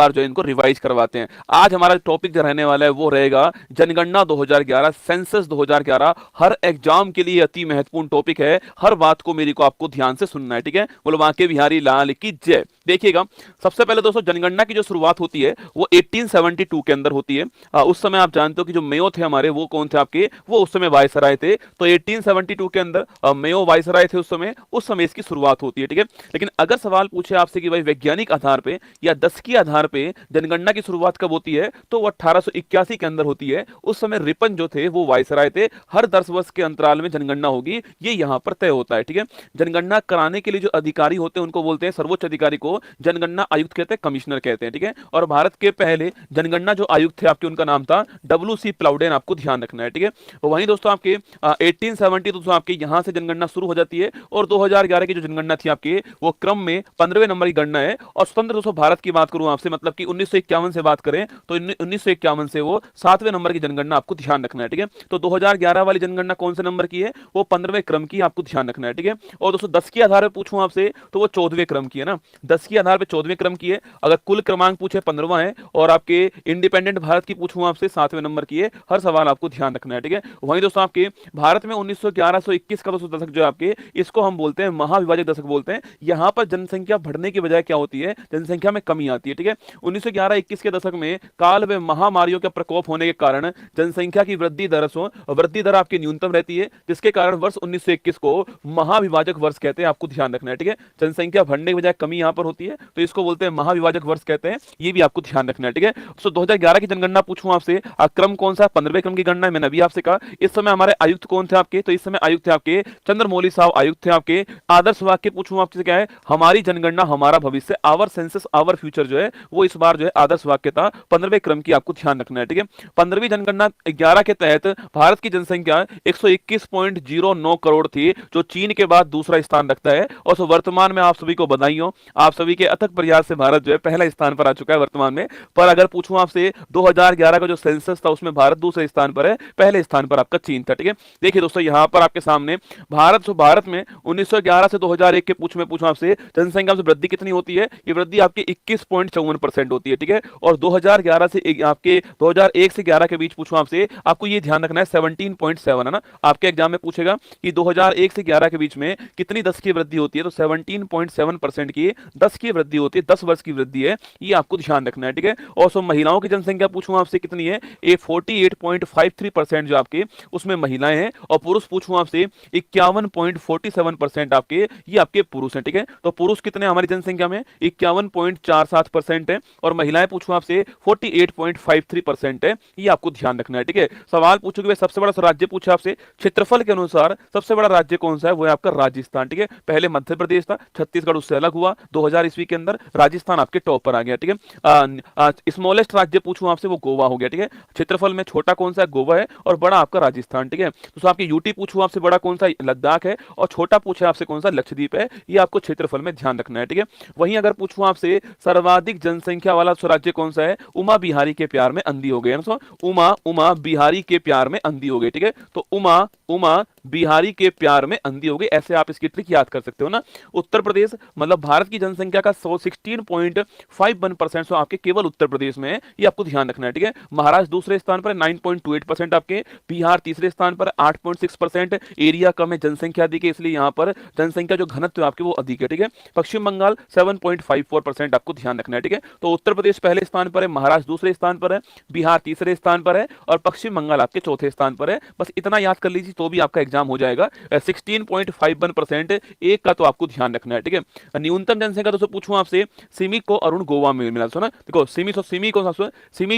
बार जो है इनको रिवाइज करवाते हैं। आज हमारा टॉपिक जो रहने वाला है वो रहेगा जनगणना 2011, सेंसस 2011। हर एग्जाम के लिए अति महत्वपूर्ण टॉपिक है, हर बात को मेरी को आपको ध्यान से सुनना है, ठीक है। बोलो बांके बिहारी लाल की जय। देखिएगा, सबसे पहले दोस्तों जनगणना की जो शुरुआत होती है वो 1872 के अंदर होती है। उस समय आप जानते हो कि जो मेयो थे हमारे, वो कौन थे आपके, वो उस समय वायसराय थे। तो 1872 के अंदर मेयो वायसराय थे उस समय इसकी शुरुआत होती है, ठीक है। लेकिन अगर सवाल पूछे आपसे कि भाई वैज्ञानिक आधार पे या दशकीय आधार पे जनगणना की शुरुआत कब होती है, तो वो 1881 के अंदर होती है। उस समय रिपन जो थे वो वायसराय थे। हर 10 वर्ष के अंतराल में जनगणना होगी, ये यहाँ पर तय होता है, ठीक है। जनगणना कराने के लिए जो अधिकारी होते हैं उनको बोलते हैं, सर्वोच्च अधिकारी को जनगणना आयुक्त कहते हैं, कमिश्नर कहते हैं, ठीक है। और भारत के पहले जनगणना जो आयुक्त थे आपके, उनका नाम था WC प्लाउडेन, आपको ध्यान रखना है, ठीक है। वहीं दोस्तों आपके 1870 दोस्तों आपके यहाँ से जनगणना शुरू हो जाती है। और 2011 की जो जनगणना थी आपके, वो क्रम में 15वें नंबर की गणना है। और स्वतंत्र दोस्तों भारत की बात करूं आपसे, मतलब कि 1951 से बात करें तो 1951 से वो 7वें नंबर की जनगणना, आपको ध्यान रखना है, ठीक है। तो 2011 वाली जनगणना कौन से नंबर की है, वो 15वें क्रम की, आपको ध्यान रखना है, ठीक है। और दोस्तों 10 के आधार पर पूछूं आपसे तो वो 14वें क्रम की है ना, 10 के आधार पर 14वें क्रम की है। अगर कुल क्रमांक पूछे 15वां है, और आपके इंडिपेंडेंट भारत की पूछूं आपसे 7वें नंबर की है। हर सवाल आपको ध्यान रखना है, ठीक है। वहीं दोस्तों आपके भारत में 1911 से 21 का दोस्तों दशक जो है आपके, इसको हम बोलते हैं महाविभाजक दशक बोलते हैं। यहां पर जनसंख्या बढ़ने की बजाय क्या होती है, जनसंख्या में कमी आती है, ठीक है। 1911-21 के दशक में काल व महामारियों का प्रकोप होने के कारण जनसंख्या की वृद्धि दर आपकी न्यूनतम रहती है, जिसके कारण वर्ष 1921 को महाविभाजक वर्ष कहते हैं, आपको ध्यान रखना है, ठीक है। जनसंख्या बढ़ने की बजाय कमी यहां पर होती है, तो इसको बोलते हैं महाविभाजक वर्ष कहते हैं, ये भी आपको ध्यान रखना है, ठीक है। तो 2011 की जनगणना पूछूं आपसे, क्रम कौन सा, 15वें क्रम की गणना है, मैंने अभी आपसे कहा। इस समय हमारे आयुक्त कौन थे आपके, तो इस समय आयुक्त थे आपके चंद्रमौली साहब आयुक्त थे आपके। आदर्श वाक्य पूछूं आपसे क्या है, हमारी जनगणना हमारा भविष्य, आवर सेंसस आवर फ्यूचर जो है वो इस बार जो है आदर्श वाक्य था, 15वें क्रम की, आपको ध्यान रखना है, ठीक है। 15वीं जनगणना 11 के तहत भारत की जनसंख्या 121.09 करोड़ थी, जो चीन के बाद दूसरा स्थान रखता है। और वर्तमान में आप सभी को बधाई हो, आप सभी के अथक प्रयास से भारत जो है पहला स्थान पर आ चुका है वर्तमान में। पर अगर पूछूं आपसे 2011 का जो सेंसस था उसमें भारत दूसरे स्थान पर है, पहले स्थान पर आपका चीन था, ठीक है। देखिए दोस्तों यहां पर आपके सामने भारत में 1911 से 2001 के पूछूं आपसे जनसंख्या में वृद्धि कितनी होती है, ये वृद्धि आपकी 21.54% होती है, ठीक है। और 2011 से आपके 2001 से 11 के बीच पूछूं आपसे, आपको ये ध्यान रखना है 17.7 है ना। आपके एग्जाम में पूछेगा कि 2001 से 11 के बीच में कितनी 10 की वृद्धि होती है, तो 17.7% की 10 की वृद्धि होती है, 10 वर्ष की वृद्धि है, ये आपको ध्यान रखना है, ठीक है। और सो महिलाओं की जनसंख्या पूछूं आपसे कितनी है, ये 48.53% जो आपके उसमें महिलाएं हैं। और पुरुष पूछूं आपसे 51.47% आपके, ये आपके पुरुष हैं, ठीक है। तो पुरुष कितने हमारी जनसंख्या में, 51.47% है। और महिलाएं पूछूं आपसे 48.53% है, ये आपको ध्यान रखना है, ठीक है। सवाल पूछोगे सबसे बड़ा राज्य पूछा आपसे, क्षेत्रफल के अनुसार सबसे बड़ा राज्य कौन सा है, वो है आपका राजस्थान, ठीक है। पहले मध्य प्रदेश था, छत्तीसगढ़ उससे अलग हुआ, 2000 ईस्वी के अंदर राजस्थान आपके टॉप पर आ गया, ठीक है। स्मॉलेस्ट राज्य पूछूं आपसे, वो गोवा हो गया, ठीक है। क्षेत्रफल में छोटा कौन सा है, गोवा है, और बड़ा आपका राजस्थान, ठीक है। तो आपके यूटी पूछूं आपसे, बड़ा कौन सा, लद्दाख है, और छोटा पूछे आपसे कौन सा, लक्षद्वीप है, ये आपको क्षेत्रफल में ध्यान रखना है, ठीक है। वहीं अगर पूछूं आपसे सर्वाधिक जनसंख्या वाला राज्य कौन सा है, उमा बिहारी के प्यार में अंधी हो गए, उमा बिहारी के प्यार में अंधी हो गई, ठीक है। तो उमा बिहारी के प्यार में अंधी हो गई, ऐसे आप इसकी ट्रिक याद कर सकते हो ना। उत्तर प्रदेश मतलब भारत की जनसंख्या का 16.51% आपके केवल उत्तर प्रदेश में है, ये आपको ध्यान रखना है, ठीक है। महाराष्ट्र दूसरे स्थान पर 9.28% आपके, बिहार तीसरे स्थान पर 8.6%, एरिया कम है, जनसंख्या अधिक है, इसलिए यहां पर जनसंख्या जो घनत्व आपके वो अधिक है, ठीक है। पश्चिम बंगाल 7.54%, आपको ध्यान रखना है, ठीक है। तो उत्तर प्रदेश पहले स्थान पर है, महाराष्ट्र दूसरे स्थान पर है, बिहार तीसरे स्थान पर है, और पश्चिम बंगाल आपके चौथे स्थान पर है। बस इतना याद कर लीजिए तो भी आपका एग्जाम हो जाएगा। 16.51% एक का तो आपको ध्यान रखना है, ठीक है। न्यूनतम जनसंख्या दोस्तों पूछूं आपसे, सिमी को अरुण गोवा में मिला, सुना देखो, सिमी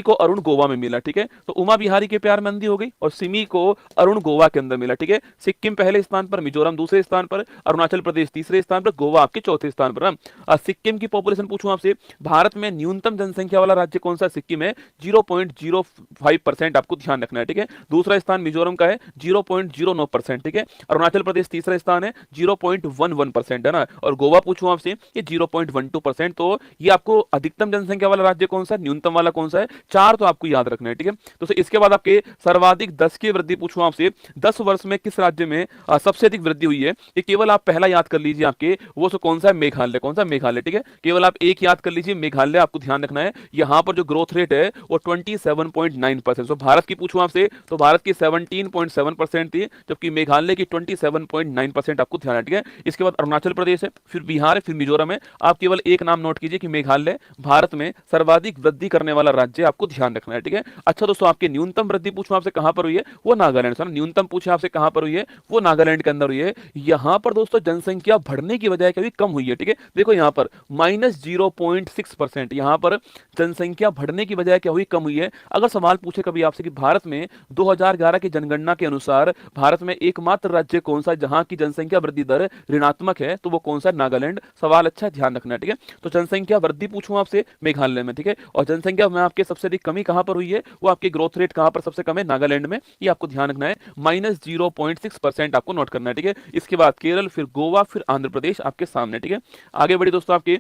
को अरुण गोवा में मिला, ठीक है। तो उमा बिहारी के प्यार में अंधी हो गई, और सिमी को अरुण गोवा के अंदर मिला, ठीक है। सिक्किम पहले स्थान पर, मिजोरम दूसरे स्थान पर, अरुणाचल प्रदेश तीसरे स्थान पर, गोवा आपके चौथे स्थान पर। सिक्किम की पॉपुलेशन पूछूं आपसे, भारत में न्यूनतम जनसंख्या वाला राज्य कौन सा, सिक्किम है, 0.05%, आपको ध्यान रखना है, ठीक है। दूसरा स्थान मिजोरम का है 0.09%, ठीक है। अरुणाचल प्रदेश तीसरा स्थान है 0.11% है ना। और गोवा पूछूं आपसे, ये 0.12%। तो ये आपको अधिकतम जनसंख्या वाला राज्य कौन सा है, न्यूनतम वाला कौन सा है, 4 तो आपको याद रखना है, ठीक है। तो इसके बाद आपके सर्वाधिक 10 की वृद्धि पूछूं आपसे, 10 वर्ष में किस राज्य में सबसे अधिक वृद्धि हुई है, ये केवल आप पहला याद कर लीजिए आपके, वो कौन सा है, मेघालय, कौन सा, मेघालय, ठीक है। केवल आप एक याद कर लीजिए, मेघालय मेघालय आपको ध्यान रखना है, यहाँ पर जो ग्रोथ रेट है वो 27.9%। सो भारत की पूछूं आपसे तो भारत की 17.7% थी, जबकि मेघालय की 27.9% आपको ध्यान है, ठीक है। इसके बाद अरुणाचल प्रदेश है, फिर बिहार है, फिर मिजोरम है। आप केवल एक नाम नोट कीजिए कि मेघालय भारत में सर्वाधिक वृद्धि करने वाला राज्य, आपको ध्यान रखना है, ठीक है। अच्छा दोस्तों, आपकी न्यूनतम वृद्धि पूछूं आपसे कहां पर हुई है, वो नागालैंड से। न्यूनतम पूछे आपसे कहां पर हुई है, वो नागालैंड के अंदर हुई है। यहां पर दोस्तों जनसंख्या बढ़ने की बजाय कभी कम हुई है, ठीक है। देखो यहां पर -0.6%, यहां पर जनसंख्या बढ़ने की बजाय क्या हुई, कम हुई है। अगर सवाल पूछे कभी आपसे कि भारत में 2011 की जनगणना के अनुसार भारत में एकमात्र राज्य कौन सा जहां की जनसंख्या वृद्धि दर ऋणात्मक है, तो वो कौन सा, नागालैंड। सवाल अच्छा है, ध्यान रखना है, ठीक है। तो जनसंख्या वृद्धि पूछूं आपसे, मेघालय में, ठीक है। और जनसंख्या में आपके सबसे अधिक कमी कहां पर हुई है, वो आपकी ग्रोथ रेट कहां पर सबसे कम है, नागालैंड में। ये आपको ध्यान रखना है, -0.6% आपको नोट करना है, ठीक है। इसके बाद केरल, फिर गोवा, फिर आंध्र प्रदेश आपके सामने, ठीक है। आगे बढ़ी दोस्तों, आपके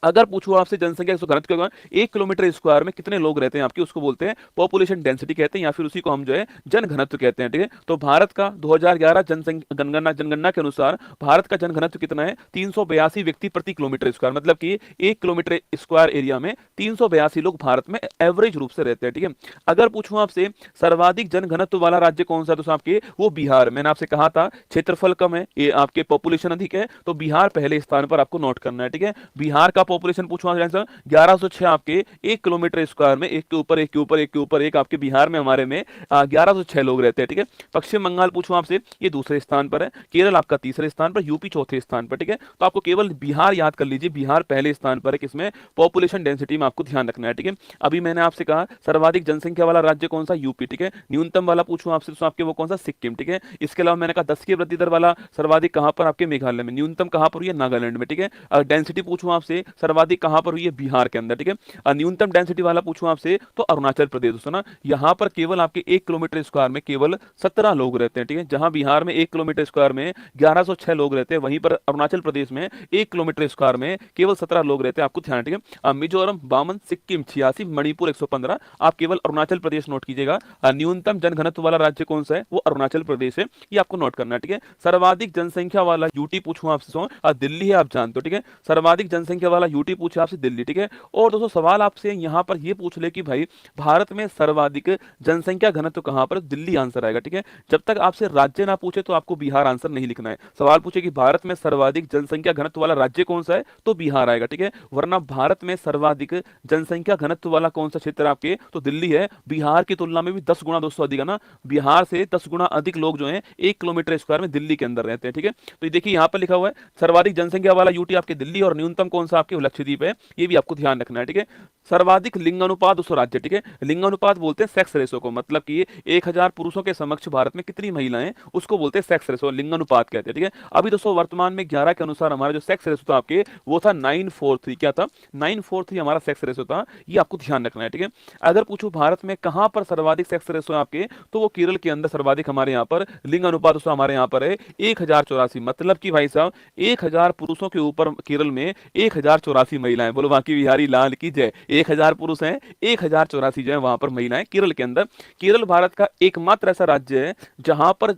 अगर पूछो आपसे जनसंख्या घनत्व का 1 किलोमीटर स्क्वायर में कितने लोग रहते हैं आपके, उसको बोलते हैं पॉपुलेशन डेंसिटी कहते हैं, या फिर उसी को हम जो है जन घनत्व कहते हैं, ठीक है। तो भारत का 2011 जनसंख्या जनगणना के अनुसार भारत का जन घनत्व कितना है, 382 व्यक्ति प्रति किलोमीटर स्क्वायर, मतलब कि 1 किलोमीटर स्क्वायर एरिया में 382 लोग भारत में एवरेज रूप से रहते हैं, ठीक है। अगर पूछूं आपसे सर्वाधिक जन घनत्व वाला राज्य कौन सा है, तो आपके वो बिहार। मैंने आपसे कहा था क्षेत्रफल कम है, ये आपके पॉपुलेशन अधिक है, तो बिहार पहले स्थान पर आपको नोट करना है, ठीक है। बिहार का पॉपुलेशन पूछूं आंसर 1106 आपके 1 किलोमीटर स्क्वायर में, एक के ऊपर एक के ऊपर एक के ऊपर एक, आपके बिहार में हमारे में 1106 लोग रहते हैं, ठीक है। पश्चिम बंगाल पूछूं आपसे, ये दूसरे स्थान पर है। केरल आपका तीसरे स्थान पर, यूपी चौथे स्थान पर, ठीक है। तो आपको केवल बिहार याद कर लीजिए, बिहार पहले स्थान पर है, किसमें, पॉपुलेशन डेंसिटी में, आपको ध्यान रखना है, ठीक है। अभी मैंने आपसे कहा सर्वाधिक जनसंख्या वाला राज्य कौन सा, यूपी, ठीक है। न्यूनतम वाला पूछूं आपसे तो आपके वो कौन सा, सिक्किम, ठीक है। इसके अलावा मैंने कहा 10 की वृद्धि दर वाला सर्वाधिक कहां पर, आपके मेघालय में। न्यूनतम कहां पर हुई है, नागालैंड में, ठीक है। डेंसिटी पूछूं आपसे सर्वाधिक कहां पर हुई है, बिहार के अंदर, ठीक है। न्यूनतम डेंसिटी वाला पूछूं आपसे तो अरुणाचल प्रदेश, दोस्तों ना, यहां पर केवल आपके 1 किलोमीटर स्क्वायर में केवल 17 लोग रहते हैं, ठीक है। जहां बिहार में 1 किलोमीटर स्क्वायर में 1106 लोग रहते हैं, वहीं पर अरुणाचल प्रदेश में 1 किलोमीटर स्क्वायर में केवल 17 लोग रहते हैं, आपको ध्यान, ठीक है। मिजोरम 52, सिक्किम 86, मणिपुर 115, आप केवल अरुणाचल प्रदेश नोट कीजिएगा। न्यूनतम जनघनत्व वाला राज्य कौन सा है, वो अरुणाचल प्रदेश है, ये आपको नोट करना है, ठीक है। सर्वाधिक जनसंख्या वाला यूटी पूछूं आपसे, दिल्ली है, आप जानते हो, ठीक है। सर्वाधिक जनसंख्या वाला यूटी पूछे आपसे, दिल्ली, ठीक है। और दोस्तों सवाल आपसे यहां पर यह पूछ ले कि भाई भारत में सर्वाधिक जनसंख्या घनत्व कहां पर, दिल्ली आंसर आएगा, ठीक है। जब तक आपसे राज्य ना पूछे तो आपको बिहार आंसर नहीं लिखना है। सवाल पूछे कि भारत में सर्वाधिक जनसंख्या घनत्व वाला राज्य कौन सा है, तो बिहार आएगा, ठीक है। वरना भारत में सर्वाधिक जनसंख्या घनत्व वाला कौन सा क्षेत्र आपके, तो दिल्ली है। बिहार की तुलना में भी 10 गुना दोस्तों अधिक है ना, बिहार से 10 गुना अधिक लोग जो है 1 किलोमीटर स्क्वायर में दिल्ली के अंदर रहते हैं, ठीक है। तो ये देखिए यहां पर लिखा हुआ है सर्वाधिक जनसंख्या वाला यूटी आपके दिल्ली, और न्यूनतम कौन सा आपके लक्षद्वीप है, ये भी आपको ध्यान रखना है, ठीक है। सर्वाधिक लिंगानुपात उस राज्य, ठीक है। लिंगानुपात बोलते हैं सेक्स रेशो को, मतलब कि 1000 पुरुषों के समक्ष भारत में कितनी महिलाएं, उसको बोलते हैं सेक्स रेशो, लिंगानुपात कहते हैं, ठीक है। अभी दोस्तों वर्तमान में 11 के अनुसार हमारा जो सेक्स रेशो था आपके, वो था 943, क्या था, 943 हमारा सेक्स रेशो था, ये आपको ध्यान रखना है, ठीक है। अगर पूछो भारत में कहां पर सर्वाधिक सेक्स रेशो है आपके, तो वो केरल के अंदर सर्वाधिक हमारे यहाँ पर लिंगानुपात दोस्तों हमारे यहाँ पर है 1084, मतलब कि भाई साहब 1000 पुरुषों के ऊपर केरल में 1084 महिलाएं। बोलो बाकी बिहारी लाल की जय। 1000 पुरुष हैं, 1084 जो है वहां पर महिलाएं केरल के अंदर। केरल भारत का एकमात्र ऐसा राज्य है जहां पर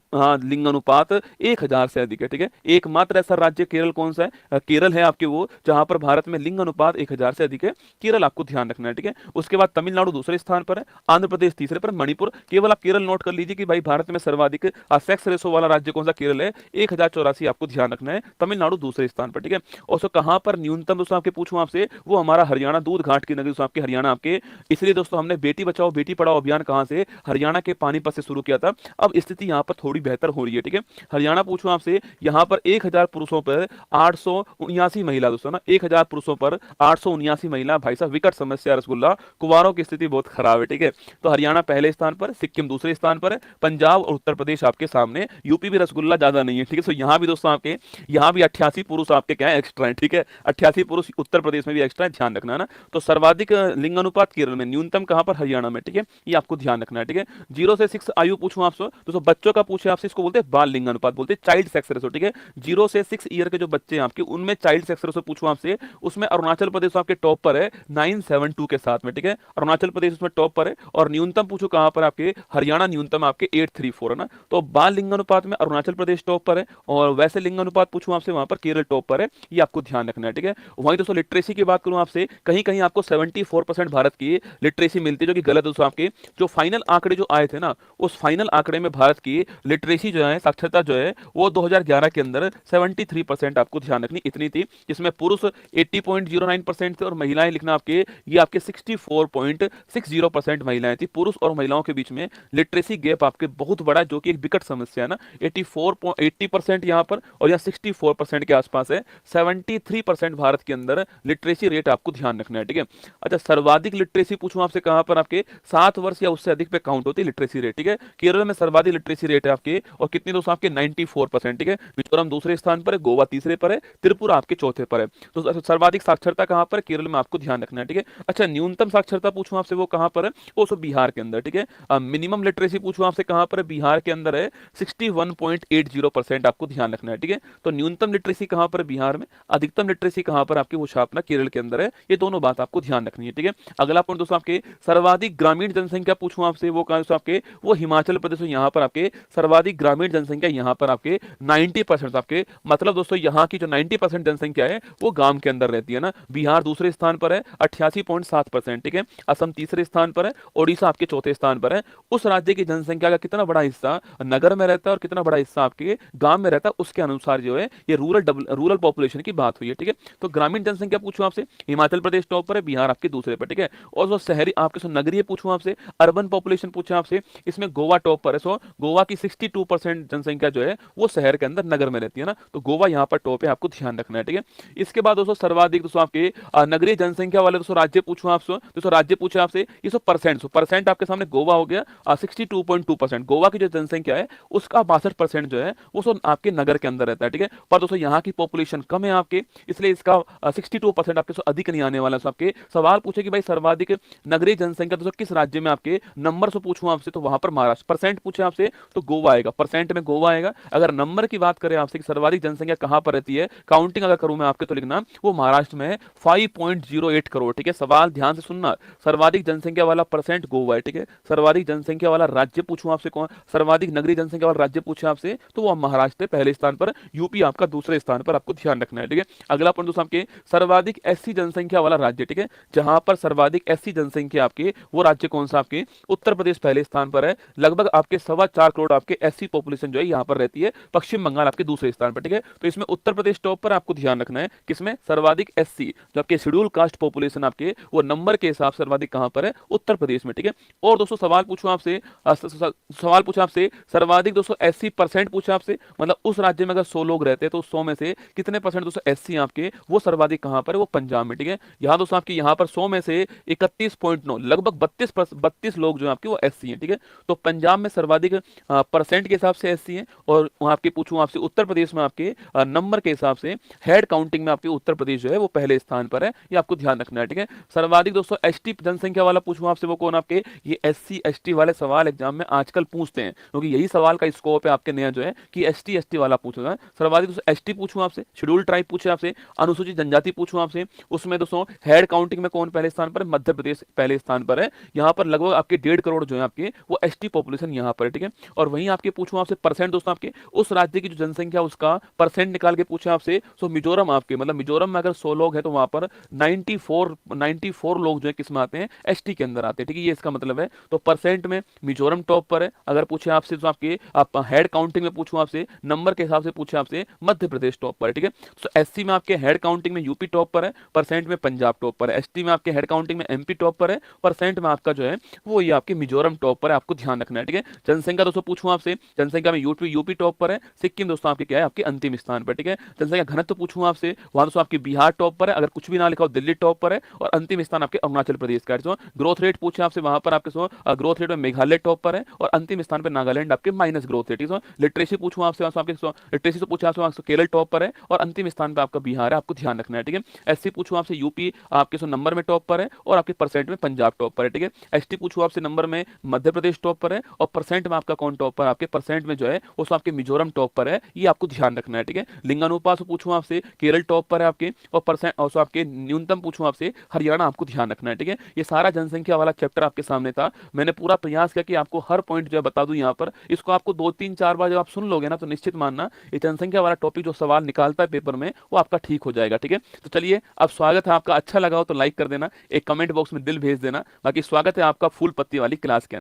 लिंगानुपात 1000 से अधिक है, ठीक है। एकमात्र ऐसा राज्य केरल कौन सा है, केरल है आपके वो, जहां पर भारत में लिंगानुपात 1000 से अधिक है, केरल आपको ध्यान रखना है, ठीक है। उसके बाद तमिलनाडु दूसरे स्थान पर है, आंध्र प्रदेश तीसरे पर, मणिपुर। केवल आप केरल नोट कर लीजिए कि भाई भारत में सर्वाधिक सेक्स रेशो वाला राज्य कौन सा, केरल है, 1084 आपको ध्यान रखना है। तमिलनाडु दूसरे स्थान पर, ठीक है। और सो कहां पर न्यूनतम दोस्तों आपके पूछूं आपसे, वो हमारा हरियाणा, दूध घाट की नगरी दोस्तों आपके हरियाणा आपके। इसलिए दोस्तों हमने बेटी बचाओ बेटी पढ़ाओ अभियान कहां से, हरियाणा के पानीपत से शुरू किया था। अब स्थिति यहां पर थोड़ी बेहतर हो रही है, ठीक है। हरियाणा पूछूं आपसे, यहां पर 1000 पुरुषों पर 879 महिला दोस्तों ना, 1000 पुरुषों पर 879 महिला। भाई साहब विकट समस्या रसगुल्ला, कुवारों की स्थिति बहुत खराब है, ठीक है। तो हरियाणा पहले स्थान पर, सिक्किम दूसरे स्थान पर है, पंजाब और उत्तर प्रदेश आपके सामने, यूपी भी रसगुल्ला ज्यादा नहीं है, ठीक है। तो यहां भी दोस्तों आपके, यहां भी 88 पुरुष आपके क्या है, एक्स्ट्रा है, ठीक है। 88 पुरुष उत्तर प्रदेश में भी एक्स्ट्रा है, ध्यान रखना है ना। तो सर्वाधिक लिंगानुपात केरल में, न्यूनतम कहां पर, हरियाणा में, ठीक है। ये आपको ध्यान रखना है, ठीक है। 0 से 6 आयु पूछूं आपसे, दोस्तों बच्चों का पूछे आपसे, इसको बोलते हैं बाल लिंगानुपात, बोलते हैं चाइल्ड सेक्स रेशो, ठीक है। 0 से 6 ईयर के जो बच्चे हैं आपके, उनमें चाइल्ड सेक्स रेशो पूछूं आपसे, उसमें अरुणाचल प्रदेश आपके टॉप पर है 972 के साथ में, ठीक है। अरुणाचल प्रदेश उसमें टॉप पर है। और न्यूनतम पूछो कहां पर आपके, हरियाणा न्यूनतम आपके 834 है ना। तो बाल लिंगानुपात में अरुणाचल प्रदेश टॉप पर है, और वैसे लिंगानुपात पूछूं आपसे वहां पर केरल टॉप पर है, ये आपको ध्यान रखना है, ठीक है। वहीं दोस्तों लिटरेसी की बात करूं आपसे, कहीं कहीं आपको 74% भारत की लिटरेसी मिलती है, जो कि गलत है दोस्तों। आपके जो फाइनल आंकड़े जो आए थे ना, उस फाइनल आंकड़े में भारत की लिटरेसी जो है, साक्षरता जो है, वो 2011 के अंदर 73% आपको ध्यान रखनी इतनी थी, जिसमें पुरुष 80.09% थे और महिलाएं लिखना आपके, ये आपके 64.60% महिलाएं थी। पुरुष और महिलाओं के बीच में लिटरेसी गैप आपके बहुत बड़ा, जो कि एक विकट समस्या है ना। 80% यहाँ पर और यहाँ 64% के आसपास है। 73% भारत के अंदर लिटरेसी रेट आपको ध्यान रखना है, ठीक है। अच्छा, सर्वाधिक लिटरेसी पूछूं आपसे कहां पर, आपके 7 वर्ष या उससे अधिक पे काउंट होती है लिटरेसी रेट, ठीक है। केरल में सर्वाधिक लिटरेसी रेट है आपके, और कितनी दोस्तों आपके 94%, ठीक है। मिजोरम दूसरे स्थान पर है, गोवा तीसरे पर है, त्रिपुरा आपके चौथे पर है। तो सर्वाधिक साक्षरता कहां पर, केरल में आपको ध्यान रखना है, ठीक है। अच्छा, न्यूनतम साक्षरता पूछूं आपसे वो कहां पर है, वो सो बिहार के अंदर, ठीक है। मिनिमम लिटरेसी पूछूं आपसे कहां पर है, बिहार के अंदर है, 61.80% आपको ध्यान रखना है, ठीक है। तो न्यूनतम लिटरेसी कहां पर, बिहार में। अधिकतम लिटरेसी कहां पर आपकी, वो छापना केरल के अंदर है। ये दोनों बात आपको ध्यान रखनी है, ठीक है। अगला पॉइंट दोस्तों आपके, सर्वाधिक ग्रामीण जनसंख्या पूछूं आपसे, वो कहां आपके, वो हिमाचल प्रदेश में। यहाँ पर आपके सर्वाधिक ग्रामीण जनसंख्या यहाँ पर आपके 90% आपके, मतलब दोस्तों यहाँ की जो 90% जनसंख्या है वो गांव के अंदर रहती है ना। बिहार दूसरे स्थान पर है 88.7%, ठीक है। असम तीसरे स्थान पर है, ओडिशा आपके चौथे स्थान पर है। उस राज्य की जनसंख्या का कितना बड़ा हिस्सा नगर में रहता है और कितना बड़ा हिस्सा आपके गांव में रहता है, उसके अनुसार जो है ये रूरल पॉपुलेशन की बात हुई है, ठीक है। तो ग्रामीण जनसंख्या पूछूं आपसे, हिमाचल प्रदेश टॉप पर है, बिहार आपके दूसरे पर, ठीक है। और जो शहरी आपके नगरीय पूछूं आपसे, अर्बन पॉपुलेशन पूछा आपसे, इसमें गोवा टॉप पर है। सो गोवा की 62% जनसंख्या जो है वो शहर के अंदर नगर में रहती है ना, तो गोवा यहाँ पर टॉप है, आपको ध्यान रखना है, ठीक है। इसके बाद दोस्तों सर्वाधिक दोस्तों आपके नगरीय जनसंख्या वाले दोस्तों राज्य पूछूं आपसे, दोस्तों राज्य पूछे आपसे, ये 100% आपके सामने गोवा हो गया 62.2%। गोवा की जो जनसंख्या है उसका 62% जो है वो सो आपके नगर के अंदर रहता है, ठीक है। पर दोस्तों यहाँ की पॉपुलेशन कम है आपके, इसलिए इसका 62% आपके सो अधिक नहीं आने वाला। सो आपके सवाल पूछे कि भाई सर्वाधिक नगरीय जनसंख्या दोस्तों किस राज्य में आपके, नंबर से पूछूं आपसे तो वहां पर महाराष्ट्र। परसेंट पूछे आपसे तो गोवा आएगा, परसेंट में गोवा आएगा। अगर नंबर की बात करें आपसे कि सर्वाधिक जनसंख्या कहां पर रहती है, काउंटिंग अगर करूं मैं आपके तो लिखना वो महाराष्ट्र में है 5.08 करोड़, ठीक है। सवाल ध्यान से सुनना, सर्वाधिक जनसंख्या वाला परसेंट गोवा है, ठीक है। सर्वाधिक जनसंख्या वाला राज्य पूछूं आपसे कौन, सर्वाधिक नगरीय जनसंख्या वाला राज्य पूछे आपसे तो वो महाराष्ट्र पहले स्थान पर, यूपी आपका दूसरे स्थान पर, आपको ध्यान रखना है, ठीक है। अगला पॉइंट दोस्तों आपके सर्वाधिक एससी जनसंख्या वाला राज्य, ठीक है। जहां पर सर्वाधिक एससी जनसंख्या आपके, वो राज्य कौन सा आपके, उत्तर प्रदेश पहले स्थान पर है। लगभग आपके 4.25 करोड़ आपके एससी पॉपुलेशन जो है यहाँ पर रहती है। पश्चिम बंगाल आपके दूसरे स्थान पर, ठीक है। तो इसमें उत्तर प्रदेश टॉप पर आपको ध्यान रखना है, किसमें, सर्वाधिक एससी जो आपके शेड्यूल कास्ट पॉपुलेशन आपके, वो नंबर के हिसाब से सर्वाधिक कहां पर है, उत्तर प्रदेश में, ठीक है। और दोस्तों सवाल पूछूं आपसे, सवाल पूछा आपसे सर्वाधिक दोस्तों 80% पूछा आपसे, मतलब उस राज्य में अगर 100 लोग रहते हैं तो 100 में से कितने परसेंट दोस्तों एससी आपके, वो सर्वाधिक कहां पर है, वो पंजाब में, ठीक है। यहाँ दोस्तों आपके यहाँ पर 100 में से 31.9, लगभग 32 लोग जो है आपके वो एससी हैं, ठीक है। तो पंजाब में सर्वाधिक परसेंट के हिसाब से एससी हैं, और वहां आपके पूछूं आपसे उत्तर प्रदेश में आपके नंबर के हिसाब से हेड काउंटिंग में आपके उत्तर प्रदेश जो है वो पहले स्थान पर है, ये आपको ध्यान रखना है, ठीक है। सर्वाधिक दोस्तों एसटी जनसंख्या वाला पूछूं आपसे, वो कौन आपके, ये एससी एसटी वाले सवाल एग्जाम में आजकल पूछते हैं, क्योंकि यही सवाल का स्कोप है आपके नया जो है कि एसटी एसटी वाला पूछेगा। सर्वाधिक दोस्तों एसटी पूछूं आपसे, शेड्यूल ट्राइब पूछे आपसे, अनुसूचित जनजाति पूछूं आपसे, उसमें दोस्तों हेड काउंटिंग में कौन पहले स्थान पर, मध्य प्रदेश पहले स्थान पर है। यहाँ पर लगभग आपके 1.5 करोड़ जो है आपके वो एसटी पॉपुलेशन यहाँ पर है, ठीक है। और वहीं आपके पूछूं आपसे परसेंट दोस्तों आपके, उस राज्य की जो जनसंख्या उसका परसेंट निकाल के पूछे आपसे, सो मिजोरम आपके, मतलब मिजोरम में अगर 100 लोग हैं तो वहां पर 94 लोग जो है किस में आते हैं, एसटी के अंदर आते हैं, ठीक है। ये इसका मतलब है। तो परसेंट में मिजोरम टॉप पर है। अगर पूछे आपसे तो आपके हेड काउंटिंग में पूछूं आपसे, नंबर के हिसाब से पूछे आपसे, मध्य प्रदेश टॉप पर है, ठीक है। तो एससी में आपके हेड काउंटिंग में यूपी टॉप पर है, परसेंट में पंजाब टॉप पर है। एसटी में आपके हेड काउंटिंग में एमपी टॉप पर है, परसेंट में आपका जो है वो ये आपके मिजोरम टॉप पर है, आपको ध्यान रखना है, ठीक है। जनसंख्या दोस्तों पूछूं आपसे, जनसंख्या में यूपी टॉप पर है, सिक्किम दोस्तों आपके क्या है, आपके अंतिम स्थान पर, ठीक है। जनसंख्या घनत्व पूछूं आपसे, वहां दोस्तों आपकी बिहार टॉप पर है, अगर कुछ भी ना लिखा हो दिल्ली टॉप पर है, और अंतिम स्थान आपके अरुणाचल प्रदेश का है। ग्रोथ रेट पूछे आपसे, वहां पर आपके ग्रोथ रेट में मेघालय टॉप पर है, और अंतिम स्थान पर नागालैंड आपके माइनस ग्रोथ रेट। लिटरेसी पूछूं आपसे, आपके लिटरेसी से पूछा आपसे केरल टॉप पर है, और अंतिम स्थान पर आपका बिहार है, आपको ध्यान रखना है, ठीक है। एससी पूछूं आपसे, यूपी आपके नंबर में टॉप पर है, और आपके परसेंट में पंजाब टॉप पर है, ठीक है। एसटी पूछूं आपसे, नंबर में मध्य प्रदेश टॉप पर है, और परसेंट में आपका कौन टॉप पर, आपके परसेंट में जो है वो आपके मिजोरम टॉप पर है, ये आपको ध्यान रखना है, ठीक है। लिंगानुपात पूछूं आपसे, केरल टॉप पर है आपके, और परसेंट और आपके न्यूनतम पूछूं आपसे, हरियाणा आपको ध्यान रखना है, ठीक है। ये सारा जनसंख्या वाला चैप्टर आपके सामने था। मैंने पूरा प्रयास किया कि आपको हर पॉइंट जो है बता दूं यहाँ पर, इसको आपको 2 3 4 बार जब आप सुन लोगे ना तो निश्चित मानना ये जनसंख्या वाला टॉपिक जो सवाल निकालता है पेपर में वो आपका ठीक हो जाएगा, ठीक है। तो चलिए, अब स्वागत है आपका, अच्छा लगा हो तो लाइक कर देना, एक कमेंट बॉक्स में दिल भेज देना। बाकी स्वागत है आपका फूल पत्ती वाली क्लास के अंदर।